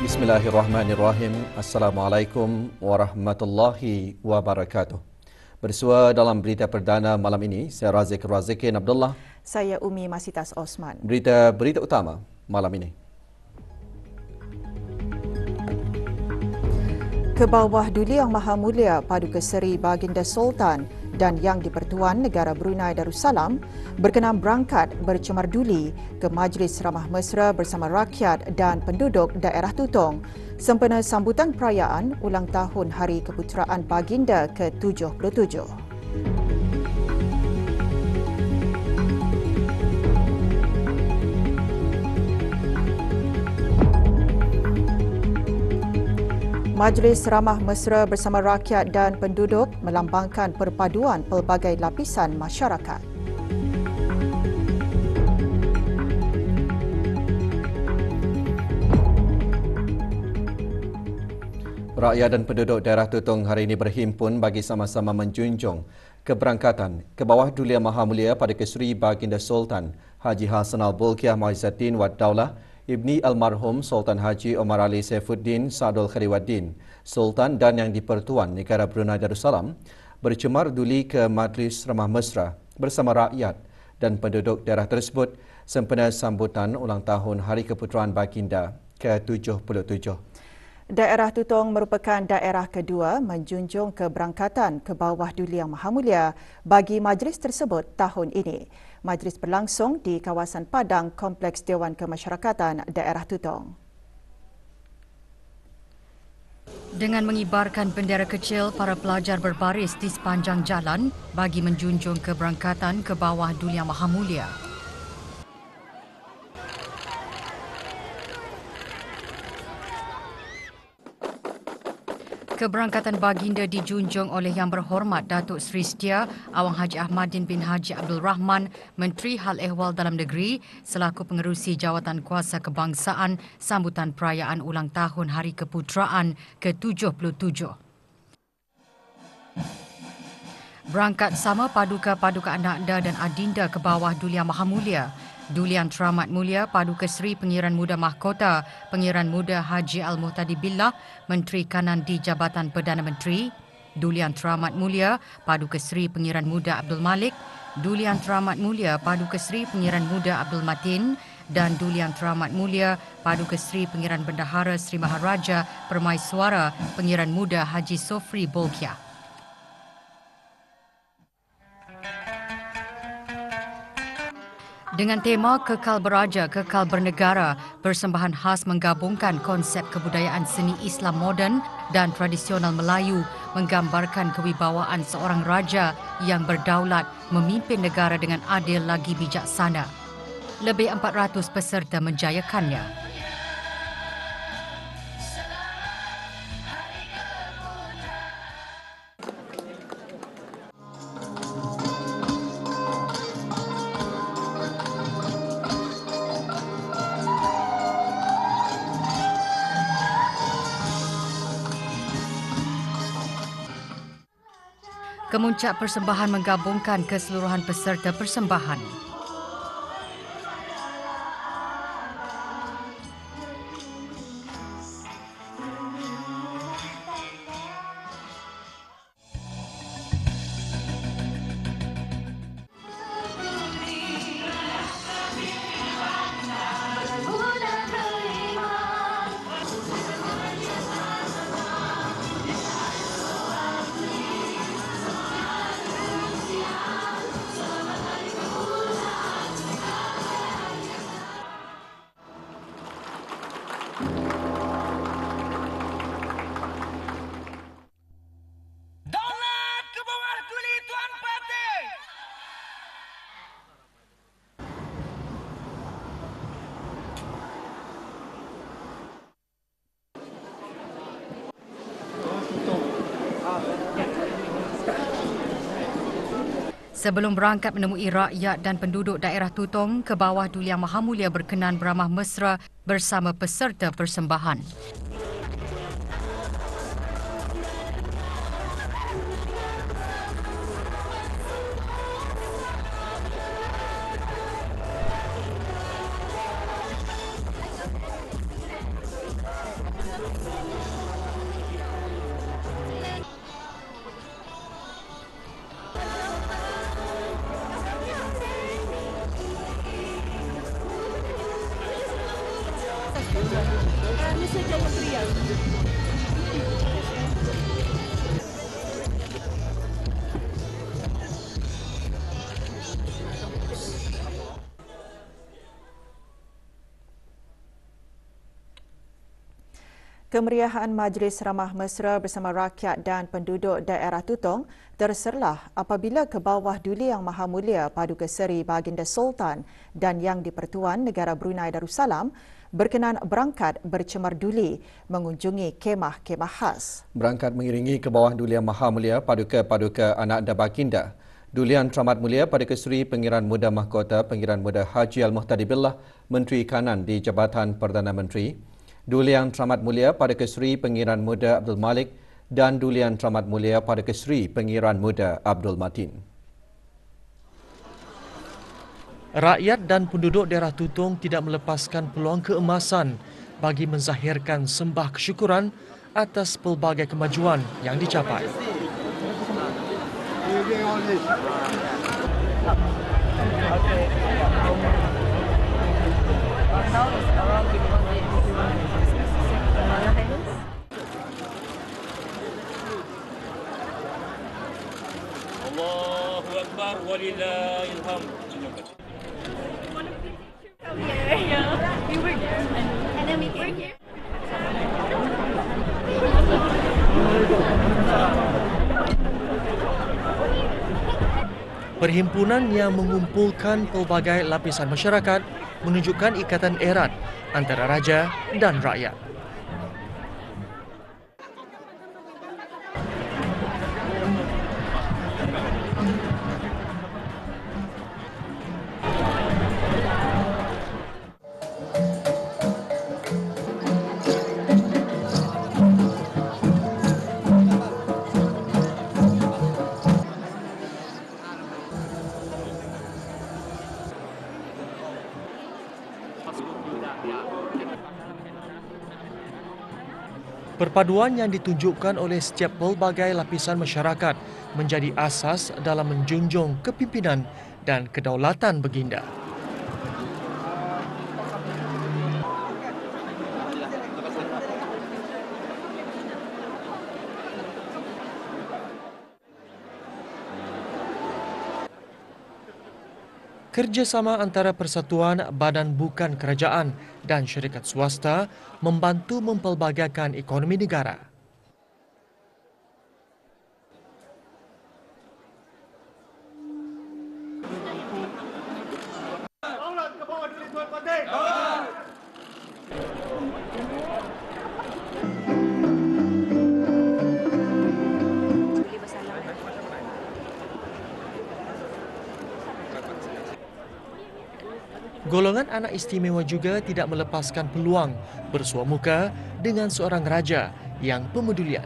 Bismillahirrahmanirrahim. Assalamualaikum warahmatullahi wabarakatuh. Bersua dalam berita perdana malam ini, saya Razikin Abdullah. Saya Umi Masitas Osman. Berita utama malam ini. Ke bawah Duli Yang Maha Mulia Paduka Seri Baginda Sultan dan Yang di-Pertuan Negara Brunei Darussalam berkenan berangkat bercemar duli ke Majlis Ramah Mesra bersama rakyat dan penduduk daerah Tutong sempena sambutan perayaan ulang tahun Hari Keputeraan Baginda ke-77. Majlis Ramah Mesra bersama rakyat dan penduduk melambangkan perpaduan pelbagai lapisan masyarakat. Rakyat dan penduduk daerah Tutong hari ini berhimpun bagi sama-sama menjunjung keberangkatan ke bawah Duli Yang Maha Mulia Paduka Seri Baginda Sultan Haji Hassan Al-Bolkiah Muizzuddin Wad Daulah Ibni Almarhum Sultan Haji Omar Ali Saifuddin Sadul Khairuddin, Sultan dan Yang di-Pertuan Negara Brunei Darussalam bercemar duli ke Majlis Ramah Mesra bersama rakyat dan penduduk daerah tersebut sempena sambutan ulang tahun Hari Keputeraan Baginda ke-77. Daerah Tutong merupakan daerah kedua menjunjung keberangkatan ke bawah Duli Yang Maha Mulia bagi majlis tersebut tahun ini. Majlis berlangsung di kawasan Padang Kompleks Dewan Kemasyarakatan Daerah Tutong. Dengan mengibarkan bendera kecil, para pelajar berbaris di sepanjang jalan bagi menjunjung keberangkatan ke bawah Duli Yang Maha Mulia. Keberangkatan baginda dijunjung oleh Yang Berhormat Datuk Seri Setia Awang Haji Ahmadin bin Haji Abdul Rahman, Menteri Hal Ehwal Dalam Negeri selaku pengerusi Jawatan Kuasa Kebangsaan sambutan perayaan ulang tahun Hari Keputeraan ke-77. Berangkat sama paduka-paduka anakda dan adinda ke bawah Duli Yang Maha Mulia. Duli Yang Teramat Mulia Paduka Seri Pengiran Muda Mahkota Pengiran Muda Haji Al-Muhtadi Billah, Menteri Kanan di Jabatan Perdana Menteri. Duli Yang Teramat Mulia Paduka Seri Pengiran Muda Abdul Malik, Duli Yang Teramat Mulia Paduka Seri Pengiran Muda Abdul Matin dan Duli Yang Teramat Mulia Paduka Seri Pengiran Bendahara Seri Maharaja Permaiswara Pengiran Muda Haji Sofri Bolkiah. Dengan tema Kekal Beraja, Kekal Bernegara, persembahan khas menggabungkan konsep kebudayaan seni Islam moden dan tradisional Melayu, menggambarkan kewibawaan seorang raja yang berdaulat memimpin negara dengan adil lagi bijaksana. Lebih 400 peserta menjayakannya. Kemuncak persembahan menggabungkan keseluruhan peserta persembahan. Sebelum berangkat menemui rakyat dan penduduk daerah Tutong, ke bawah Duli Yang Maha Mulia berkenan beramah mesra bersama peserta persembahan. Kemeriahan Majlis Ramah Mesra bersama rakyat dan penduduk daerah Tutong terserlah apabila ke bawah Duli Yang Maha Mulia Paduka Seri Baginda Sultan dan Yang di-Pertuan Negara Brunei Darussalam berkenan berangkat bercemar duli mengunjungi kemah-kemah khas. Berangkat mengiringi ke bawah Duli Yang Maha Mulia Paduka Ananda Baginda, Duli Yang Teramat Mulia Paduka Seri Pengiran Muda Mahkota Pengiran Muda Haji Al-Muhtadi Billah Menteri Kanan di Jabatan Perdana Menteri, Duli Yang Teramat Mulia Paduka Seri Pengiran Muda Abdul Malik dan Duli Yang Teramat Mulia Paduka Seri Pengiran Muda Abdul Matin. Rakyat dan penduduk daerah Tutong tidak melepaskan peluang keemasan bagi menzahirkan sembah kesyukuran atas pelbagai kemajuan yang dicapai. Allahu Akbar walillahil hamd. Yeah, we were there, and then we came here. Perhimpunan yang mengumpulkan pelbagai lapisan masyarakat menunjukkan ikatan erat antara raja dan rakyat. Perpaduan yang ditunjukkan oleh setiap pelbagai lapisan masyarakat menjadi asas dalam menjunjung kepimpinan dan kedaulatan Baginda. Kerjasama antara persatuan badan bukan kerajaan dan syarikat swasta membantu mempelbagaikan ekonomi negara. Golongan anak istimewa juga tidak melepaskan peluang bersua muka dengan seorang raja yang pemedulian.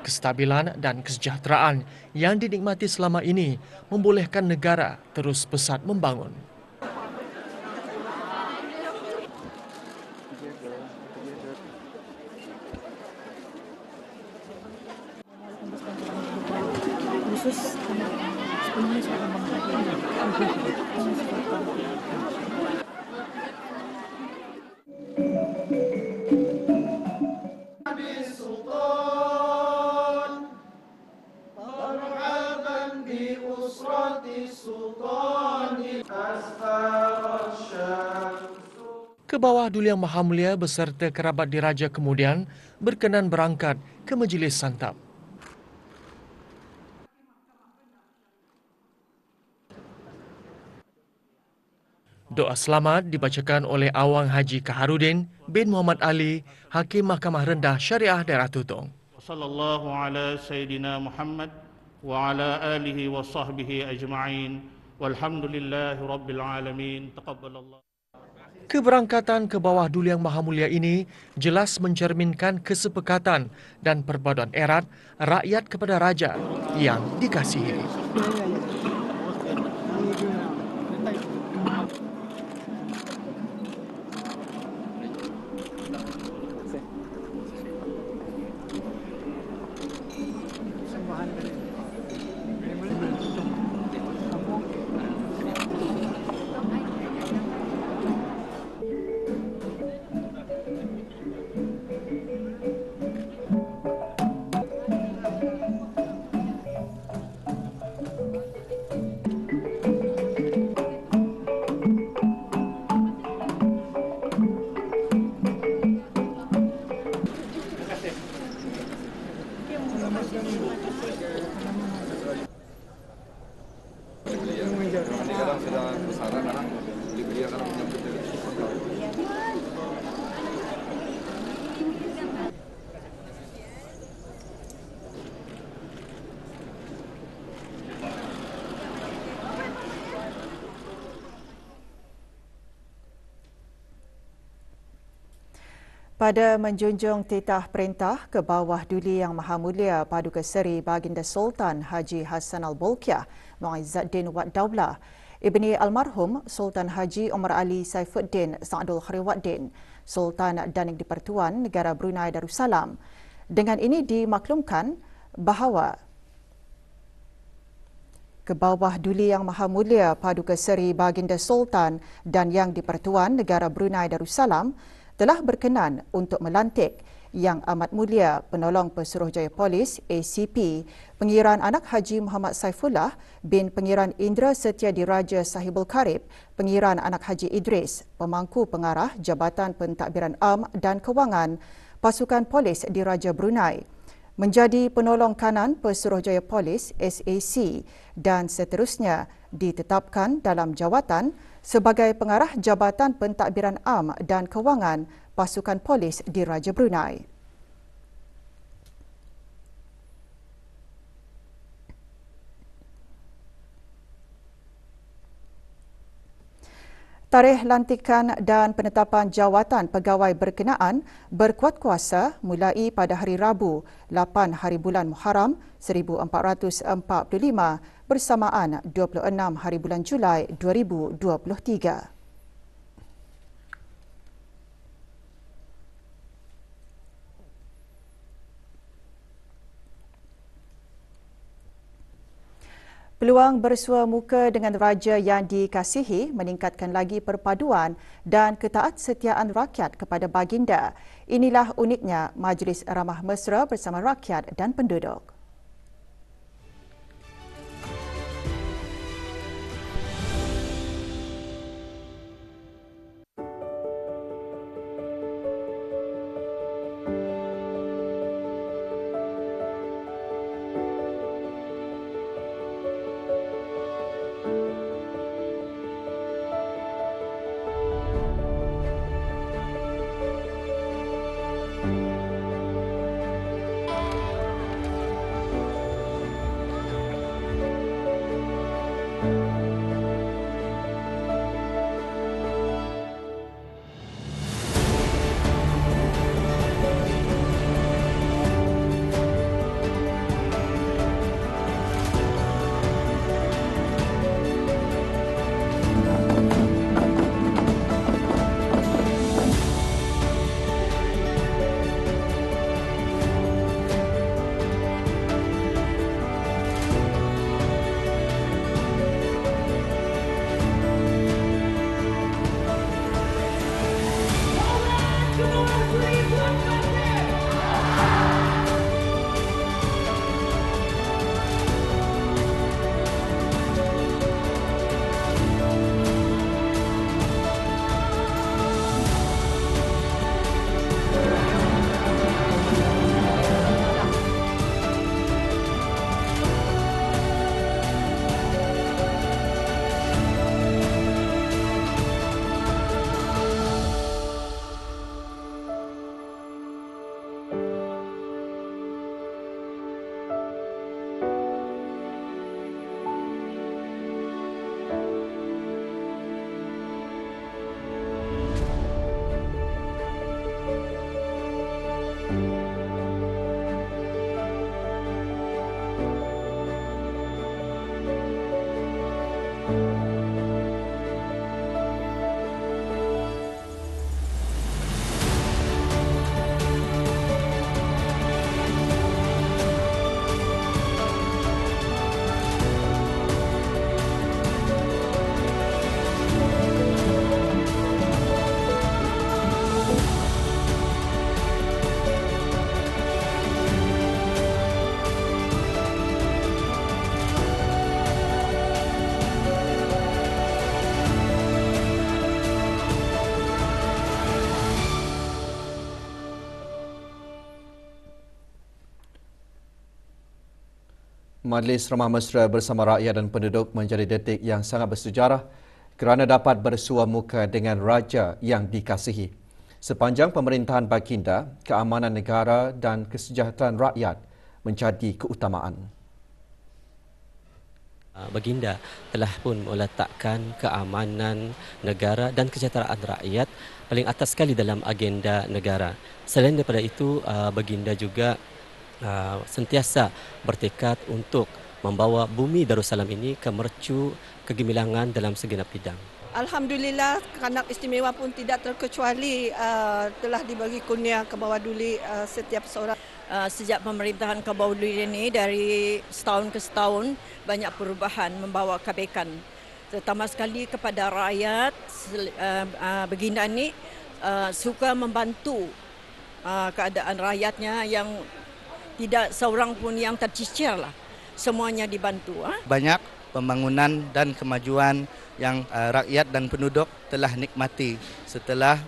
Kestabilan dan kesejahteraan yang dinikmati selama ini membolehkan negara terus pesat membangun. Ke bawah Duli Yang Maha Mulia beserta kerabat diraja kemudian berkenan berangkat ke majlis santap. Doa selamat dibacakan oleh Awang Haji Kaharudin bin Muhammad Ali, Hakim Mahkamah Rendah Syariah Daerah Tutong. Sallallahu ala Sayyidina Muhammad wa ala alihi wa sahbihi ajma'in. Walhamdulillahi Rabbil Alamin. Taqabbalallah. Keberangkatan ke bawah Duli Yang Maha Mulia ini jelas mencerminkan kesepakatan dan perpaduan erat rakyat kepada Raja yang dikasihi. Pada menjunjung titah perintah ke bawah Duli Yang Maha Mulia Paduka Seri Baginda Sultan Haji Hassanal Bolkiah Muizzaddin Wad Daulah, Ibni Almarhum Sultan Haji Omar Ali Saifuddin Sa'dul Khairuddin, Sultan dan di-Pertuan Negara Brunei Darussalam. Dengan ini dimaklumkan bahawa ke bawah Duli Yang Maha Mulia Paduka Seri Baginda Sultan dan Yang di-Pertuan Negara Brunei Darussalam telah berkenan untuk melantik Yang Amat Mulia Penolong Pesuruhjaya Polis ACP Pengiran Anak Haji Muhammad Saifullah bin Pengiran Indra Setia Diraja Sahibul Karib Pengiran Anak Haji Idris Pemangku Pengarah Jabatan Pentadbiran Am dan Kewangan Pasukan Polis Diraja Brunei menjadi penolong kanan Pesuruhjaya Polis SAC dan seterusnya ditetapkan dalam jawatan sebagai pengarah Jabatan Pentadbiran Am dan Kewangan Pasukan Polis Diraja Brunei. Tarikh lantikan dan penetapan jawatan pegawai berkenaan berkuat kuasa mulai pada hari Rabu 8 hari bulan Muharram 1445 bersamaan 26 hari bulan Julai 2023. Peluang bersua muka dengan raja yang dikasihi meningkatkan lagi perpaduan dan ketaatsetiaan rakyat kepada baginda. Inilah uniknya Majlis Ramah Mesra bersama rakyat dan penduduk. Majlis Ramah Mesra bersama rakyat dan penduduk menjadi detik yang sangat bersejarah kerana dapat bersua muka dengan raja yang dikasihi. Sepanjang pemerintahan baginda, keamanan negara dan kesejahteraan rakyat menjadi keutamaan. Baginda telah pun meletakkan keamanan negara dan kesejahteraan rakyat paling atas sekali dalam agenda negara. Selain daripada itu, baginda juga sentiasa bertekad untuk membawa bumi Darussalam ini ke mercu kegemilangan dalam segenap bidang. Alhamdulillah, kanak istimewa pun tidak terkecuali telah dibagi kurnia ke bawah duli setiap seorang. Sejak pemerintahan ke bawah duli ini dari setahun ke setahun banyak perubahan membawa kebaikan. Terutama sekali kepada rakyat, baginda ini suka membantu keadaan rakyatnya yang tidak seorang pun yang tercicir lah. Semuanya dibantu. Banyak pembangunan dan kemajuan yang rakyat dan penduduk telah nikmati setelah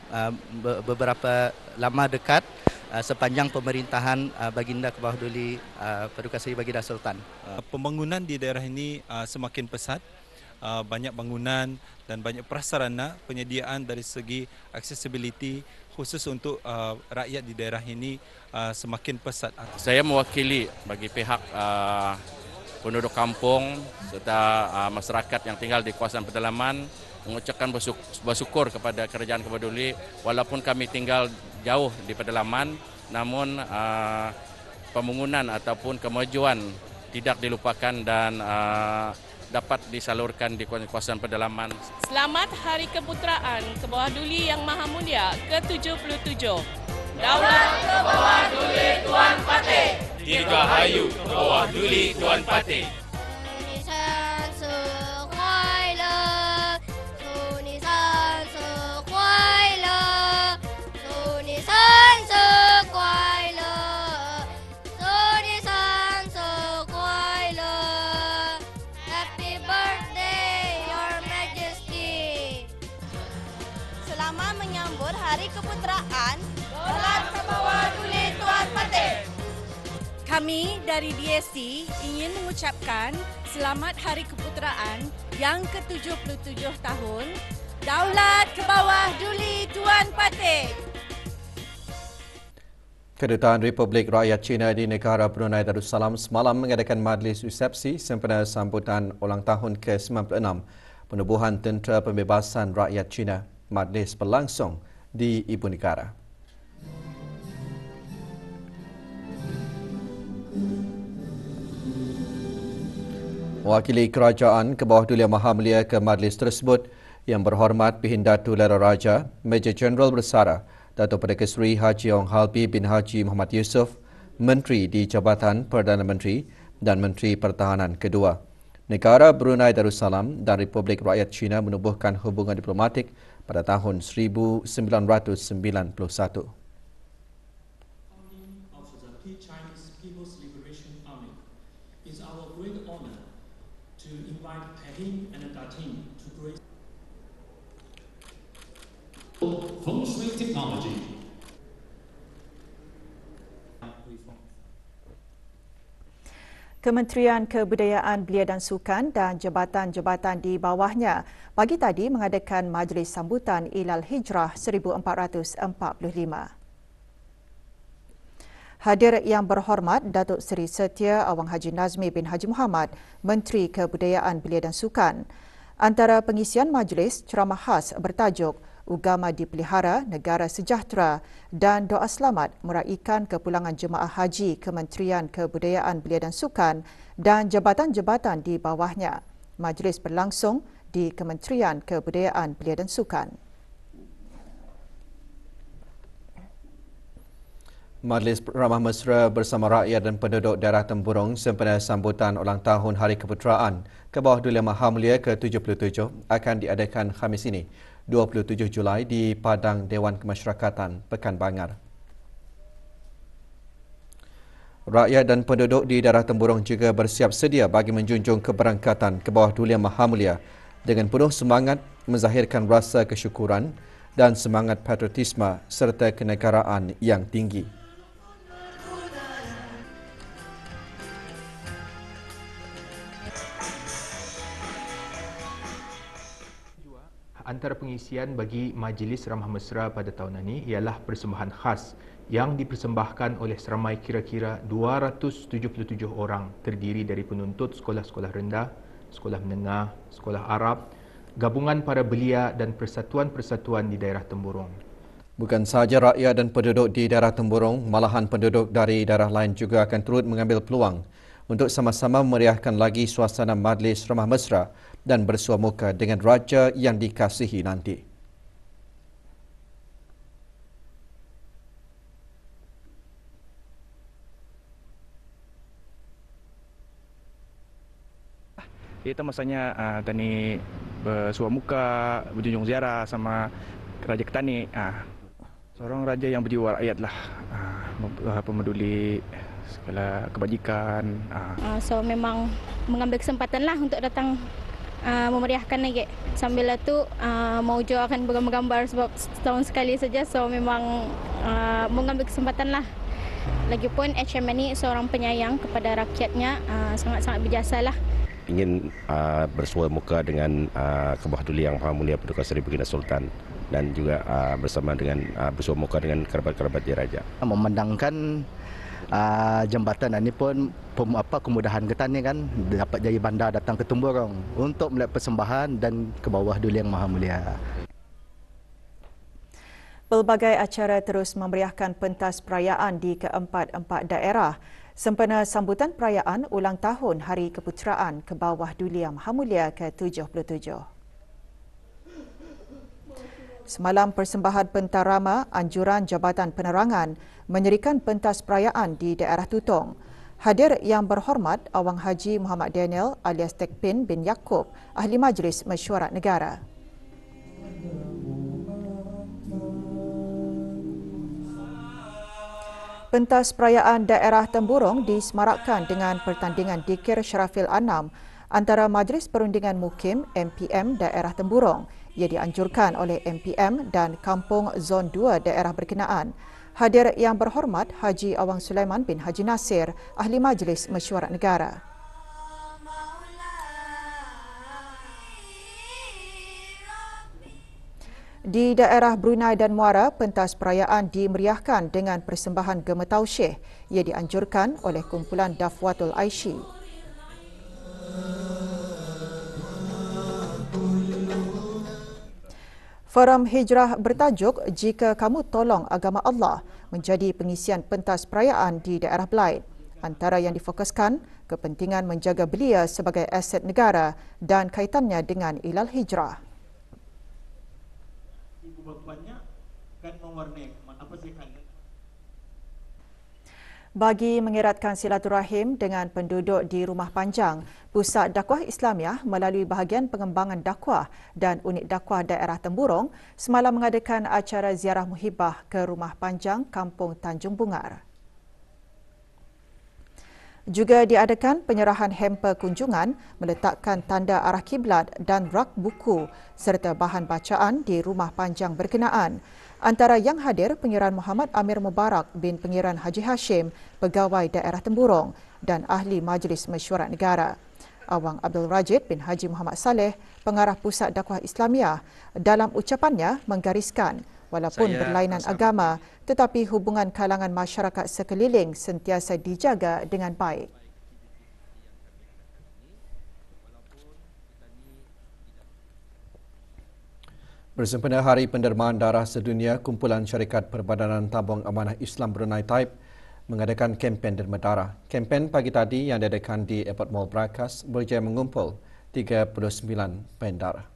beberapa lama dekat sepanjang pemerintahan baginda ke bawah duli Paduka Seri Baginda Sultan. Pembangunan di daerah ini semakin pesat, banyak bangunan dan banyak prasarana penyediaan dari segi accessibility khusus untuk rakyat di daerah ini semakin pesat. Saya mewakili bagi pihak penduduk kampung serta masyarakat yang tinggal di kawasan pedalaman mengucapkan bersyukur kepada Kerajaan ke bawah duli walaupun kami tinggal jauh di pedalaman, namun pembangunan ataupun kemajuan tidak dilupakan dan dapat disalurkan di kawasan pedalaman. Selamat Hari Keputeraan ke bawah duli Yang Maha Mulia ke-77. Daulat ke bawah duli Tuan Patih. Dirgahayu ke bawah duli Tuan Patih. Selamat menyambut Hari Keputeraan Daulat ke bawah duli Tuan Patih. Kami dari DST ingin mengucapkan selamat Hari Keputeraan yang ke-77 tahun Daulat ke bawah duli Tuan Patih. Kedutaan Republik Rakyat China di negara Brunei Darussalam semalam mengadakan majlis resepsi sempena sambutan ulang tahun ke-96 penubuhan Tentera Pembebasan Rakyat China. Majlis berlangsung di Ibu Negara. Wakili Kerajaan ke bawah duli Yang Maha Mulia ke majlis tersebut yang berhormat Pihindatu Lera Raja, Major Jeneral Bersara, Datuk Perdana Seri Haji Ong Halbi bin Haji Muhammad Yusof, Menteri di Jabatan Perdana Menteri dan Menteri Pertahanan kedua. Negara Brunei Darussalam dan Republik Rakyat China menubuhkan hubungan diplomatik pada tahun 1991. Feng Shui Technology. Kementerian Kebudayaan Belia dan Sukan dan jabatan-jabatan di bawahnya pagi tadi mengadakan majlis sambutan Ilal Hijrah 1445. Hadir yang berhormat Datuk Seri Setia Awang Haji Nazmi bin Haji Muhammad, Menteri Kebudayaan Belia dan Sukan. Antara pengisian majlis, ceramah khas bertajuk Ugama Dipelihara, Negara Sejahtera dan doa selamat meraikan kepulangan jemaah haji Kementerian Kebudayaan Belia dan Sukan dan jabatan-jabatan di bawahnya. Majlis berlangsung di Kementerian Kebudayaan Belia dan Sukan. Majlis Ramah Mesra bersama rakyat dan penduduk daerah Tempurung sempena sambutan ulang tahun Hari Keputeraan ke bawah duli Yang Maha Mulia ke-77 akan diadakan Khamis ini, 27 Julai di Padang Dewan Kemasyarakatan Pekan Bangar. Rakyat dan penduduk di daerah Tempurung juga bersiap sedia bagi menjunjung keberangkatan ke bawah duli Yang Maha Mulia dengan penuh semangat menzahirkan rasa kesyukuran dan semangat patriotisme serta kenegaraan yang tinggi. antara pengisian bagi Majlis Ramah Mesra pada tahun ini ialah persembahan khas yang dipersembahkan oleh seramai kira-kira 277 orang terdiri dari penuntut sekolah-sekolah rendah, sekolah menengah, sekolah Arab, gabungan para belia dan persatuan-persatuan di daerah Temburong. Bukan sahaja rakyat dan penduduk di daerah Temburong, malahan penduduk dari daerah lain juga akan turut mengambil peluang untuk sama-sama memeriahkan lagi suasana Majlis Ramah Mesra dan bersua muka dengan raja yang dikasihi nanti. Itu masanya Tani bersua muka, berjunjung ziarah sama Raja Ketani. Seorang raja yang berjiwa rakyat lah, pemeduli segala kebajikan. So memang mengambil kesempatan lah untuk datang memeriahkan lagi. Sambil itu mau juga akan bergambar sebab setahun sekali saja. So memang mengambil kesempatan lah. Lagipun HM ini seorang penyayang kepada rakyatnya, sangat-sangat berjasa lah. Ingin bersua muka dengan Kebawah Duli Yang Maha Mulia Paduka Seri Baginda Sultan dan juga bersama dengan bersua muka dengan kerabat-kerabat diraja. Memandangkan jambatan ini pun kemudahan kita ni kan dapat jadi bandar datang ke Temburong untuk melihat persembahan dan Kebawah Duli Yang Maha Mulia. Pelbagai acara terus memeriahkan pentas perayaan di keempat-empat daerah sempena sambutan perayaan ulang tahun Hari Keputeraan Kebawah Duli Yang Maha Mulia ke-77. Semalam persembahan pentarama anjuran Jabatan Penerangan menyerikan pentas perayaan di daerah Tutong. Hadir yang berhormat Awang Haji Muhammad Daniel alias Tekpin bin Yaakob, Ahli Majlis Mesyuarat Negara. Pentas perayaan daerah Temburong disemarakkan dengan pertandingan dikir Syarafil Anam antara Majlis Perundingan Mukim MPM daerah Temburong. Ia dianjurkan oleh MPM dan Kampung Zon 2 daerah berkenaan. Hadir yang berhormat Haji Awang Sulaiman bin Haji Nasir, Ahli Majlis Mesyuarat Negara. Di daerah Brunei dan Muara, pentas perayaan dimeriahkan dengan persembahan Gemetau Syekh. Ia dianjurkan oleh kumpulan Dafwatul Aishi. Forum Hijrah bertajuk Jika Kamu Tolong Agama Allah menjadi pengisian pentas perayaan di daerah Belait. Antara yang difokuskan, kepentingan menjaga belia sebagai aset negara dan kaitannya dengan Ilal Hijrah. Ibu bapanya kan mewarnai apa sih kan? Bagi mengeratkan silaturahim dengan penduduk di Rumah Panjang, Pusat Dakwah Islamiah melalui bahagian pengembangan dakwah dan unit dakwah daerah Temburong semalam mengadakan acara ziarah muhibah ke Rumah Panjang Kampung Tanjung Bungar. Juga diadakan penyerahan hamper kunjungan, meletakkan tanda arah kiblat dan rak buku serta bahan bacaan di Rumah Panjang berkenaan. Antara yang hadir Pengiran Muhammad Amir Mubarak bin Pengiran Haji Hashim, Pegawai Daerah Temburong dan Ahli Majlis Mesyuarat Negara. Awang Abdul Rajid bin Haji Muhammad Saleh, Pengarah Pusat Dakwah Islamiah, dalam ucapannya menggariskan walaupun berlainan agama tetapi hubungan kalangan masyarakat sekeliling sentiasa dijaga dengan baik. Bersempena Hari Pendermaan Darah Sedunia, Kumpulan Syarikat Perbadanan Tabung Amanah Islam Brunei Taib mengadakan kempen derma darah. Kempen pagi tadi yang diadakan di Airport Mall Brakas berjaya mengumpul 39 pen darah.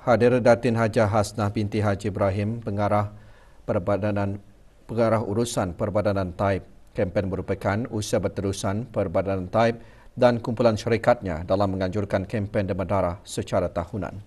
Hadir Datin Hajah Hasnah binti Haji Ibrahim, Pengarah Urusan Perbadanan Taib. Kempen merupakan usaha berterusan Perbadanan Taib dan kumpulan syarikatnya dalam menganjurkan kempen derma darah secara tahunan.